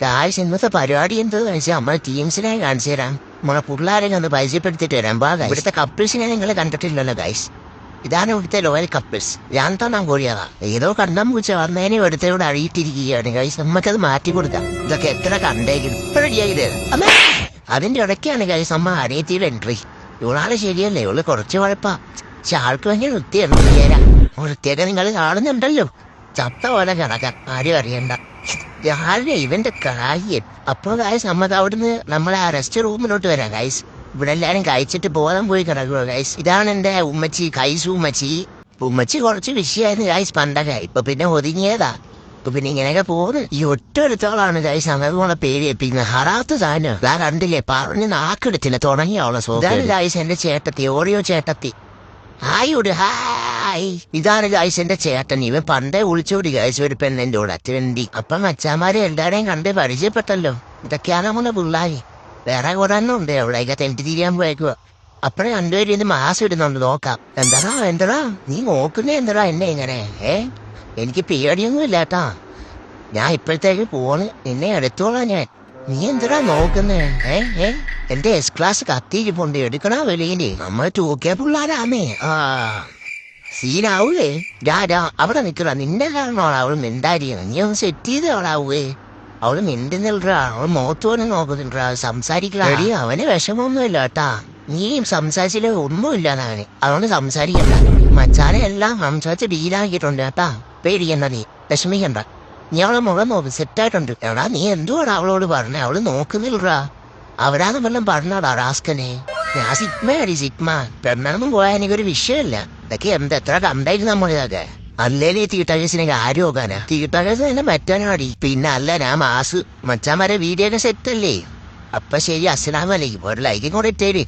Guys ഇന്നത്തെ പരിപാടി എന്താന്ന് വെച്ചാൽ നമ്മളെ ടീംസിനെ കാണിച്ചു തരാം. നമ്മളെ പിള്ളേരെ ഒന്ന് പരിചയപ്പെടുത്തിട്ട് വരാം. ഇവിടുത്തെ കപ്പിൾസിനെ നിങ്ങൾ കണ്ടിട്ടില്ലല്ലോ ഗൈസ്. ഇതാണ് ഇവിടുത്തെ ലോയൽ കപ്പിൾസ്. ഞാൻ തന്നെ കോഴിയതാ. ഏതോ കണ്ണം പൂച്ച വന്നതിനെ ഇവിടുത്തെ അറിയിട്ടിരിക്കുകയാണ് ഗൈസ്. നമുക്കത് മാറ്റി കൊടുക്കാം. ഇതൊക്കെ എത്ര കണ്ടേക്കും റെഡിയായത്. അതിന്റെ ഇടയ്ക്കാണ് ഗൈസ് അമ്മ അനിയത്തിയുടെ എൻട്രി. ഇവളാള് ശരിയല്ലേ, ഇവള് കുറച്ച് കുഴപ്പാ. പക്ഷെ ആൾക്ക് ഭയങ്കര വൃത്തിയാണ്. വൃത്തിയൊക്കെ നിങ്ങൾ കാണുന്നുണ്ടല്ലോ. ചത്ത പോലെ കിടക്കാൻ ആരും അറിയണ്ട. രാവിലെ ഇവന്റെ കാര്യം. അപ്പൊ ഗൈസ് നമ്മക്ക് അവിടുന്ന് നമ്മളെ ആ റെസ്റ്റ് റൂമിലോട്ട് വരാം ഗൈസ്. ഇവിടെ എല്ലാരും കഴിച്ചിട്ട് ബോധം പോയി കിടക്കുക ഗൈസ്. ഇതാണ് എന്റെ ഉമ്മച്ചി, കൈസു ഉമ്മച്ചി. ഉമ്മച്ചി കുറച്ച് വിഷയമായിരുന്നു ഗൈസ് പണ്ടൊക്കെ. ഇപ്പൊ പിന്നെ ഒതുങ്ങിയതാ. ഇപ്പൊ പിന്നെ ഇങ്ങനെയൊക്കെ പോകുന്നു. ഈ ഒറ്റൊരുത്തോളാണ് ഗൈസ് അങ്ങനെ പേര് എപ്പിക്കുന്നത്. ഹറാത്ത സാധനം ഞാൻ കണ്ടില്ലേ, പറഞ്ഞ് നാക്കെടുത്തില്ല തുടങ്ങിയോളെ സോ. ഇതാണ് ഗൈസ് എന്റെ ചേട്ടത്തി, ഓറിയോ ചേട്ടത്തി. ഹായ്. ഇതാണ് ഗൈസ് എന്റെ ചേട്ടൻ. ഇവൻ പണ്ടേ വിളിച്ചോടി ഗൈസ് ഒരു പെണ്ണിന്റെ കൂടെ അറ്റവണ്ടി. അപ്പം അച്ഛന്മാരെ എല്ലാരെയും കണ്ട് പരിചയപ്പെട്ടല്ലോ. ഇതൊക്കെയാണ് നമ്മളെ പിള്ളാരി. വേറെ കുറെ ഉണ്ട് എവിടെയൊക്കെ തെണ്ടി തിരിയാൻ പോയേക്കുക. അപ്പഴേ രണ്ടുപേരും ഇത് മാസം ഇടുന്നുണ്ട്. നോക്കാം. എന്താടാ നീ നോക്കുന്നേ എന്താടാ എന്നെ ഇങ്ങനെ? എനിക്ക് പേടിയൊന്നും ഇല്ലാട്ടാ. ഞാൻ ഇപ്പോഴത്തേക്ക് പോണ്, നിന്നെ എടുത്തോളാം ഞാൻ. നീ എന്തിനാ നോക്കുന്നേ? എന്റെ എസ് ക്ലാസ് കത്തിയിരിപ്പുണ്ട്, എടുക്കണ വെളിയില്. നമ്മൾ തൂക്കിയ പിള്ളാരാമേ. സീനാവൂലേ? അവിടെ നിൽക്കണ നിന്നെ കാരണമാണ് അവള് മിണ്ടായിരിക്കണം. നീ ഒന്ന് സെറ്റ് ചെയ്തവളാവൂേ. അവള് മിണ്ടുന്നില്ലടാ, അവള് മുഖത്ത് പോലും നോക്കുന്നില്ലടാ, സംസാരിക്കടാ. അവന് വിഷമൊന്നുമില്ല കേട്ടാ. നീയും സംസാരിച്ചില്ല ഒന്നുമില്ലാന്നാണ്. അതുകൊണ്ട് സംസാരിക്കണ്ട. മച്ചാനെ എല്ലാം സംസാരിച്ച് ഡീലാക്കിയിട്ടുണ്ട് കേട്ടാ. പേടിക്കണ്ട, നീ വിഷമിക്കണ്ട. നീ അവളെ മുഖം നോക്ക്, സെറ്റായിട്ടുണ്ട്. എടാ നീ എന്തുവാടാ അവളോട് പറഞ്ഞേ? അവള് നോക്കുന്നില്ലടാ. അവരാന്ന് വല്ലതും പറഞ്ഞാടാ റാസ്കനെ. ഞാൻ സിഗ്മ. പെണ്ണൊന്നും പോയാൽ എനിക്കൊരു വിഷയമില്ല. ഇതൊക്കെ എത്ര കണ്ടായിരുന്നു നമ്മളിതൊക്കെ. അല്ലേലേ തീട്ടകേസിനൊക്കെ ആര് നോക്കാനാ? തീട്ടകേസ് തന്നെ മറ്റാനാടി. പിന്നെ അല്ല ഞാൻ മാസ്. മച്ചാൻ വരെ വീഡിയോ ഒക്കെ സെറ്റല്ലേ. അപ്പൊ ശരി, അസ്സലാമു അലൈക്കും. ഒരു ലൈക്കും കൂടെ ഇട്ടേര്.